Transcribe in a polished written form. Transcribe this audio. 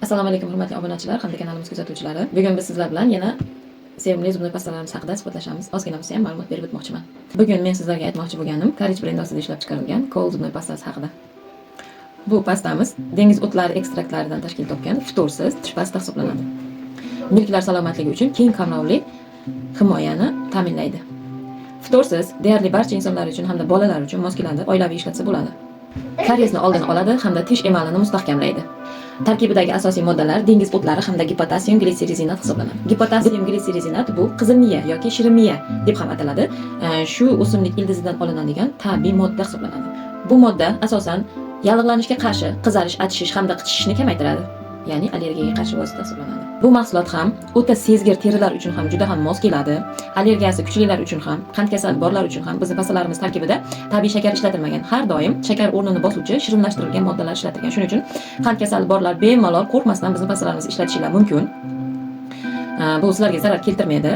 Assalomu alaykum hurmatli obunachilar hamda kanalimiz kuzatuvchilari. Bugun biz sizlar bilan yana sevimli zubli pastalarimiz haqida suhbatlashamiz. Ozgina bo'lsa ham ma'lumot berib o'tmoqchiman. Bugun men sizlarga aytmoqchi bo'lganim Courage brendi ostida ishlab chiqarilgan Cold zubli pastasi haqida. Bu pastamiz dengiz o'tlari ekstraktlaridan tashkil topgan futursiz tish pasta hisoblanadi. Milklar salomatligi uchun keng qamrovli himoyani ta'minlaydi. Futursiz deyarli barcha insonlar uchun hamda bolalar uchun mos keladi, oilaviy ishlatsa bo'ladi. Kariyesni oldini oladi hamda tish emalini mustahkamlaydi. Tarkibidagi asosiy moddalar dengiz o'tlari hamda gipotasium glitserizinat hisoblanadi. Gipotasium glitserizinat bu qizil miya yoki shirin miya deb ham ataladi. Shu o'simlik ildizidan olinadigan tabiiy modda hisoblanadi. Bu modda asosan yallig'lanishga qarshi qizarish, achishish hamda qichishishni kamaytiradi. Ya'ni allergiyaga qarshi vosita hisoblanadi. Bu mahsulot ham o'ta sezgir terilar uchun ham juda ham mos keladi. Allergiyasi kuchlilar uchun ham, qand kasali borlar uchun ham bizning pastalarimiz tarkibida tabiiy shakar ishlatilmagan. Har doim shakar o'rnini bosuvchi shirinlashtirilgan moddalar ishlatilgan. Shuning uchun qand kasali borlar bemalol qo'rqmasdan bizning pastalarimizni ishlatishingiz mumkin. Bu sizlarga zarar keltirmaydi.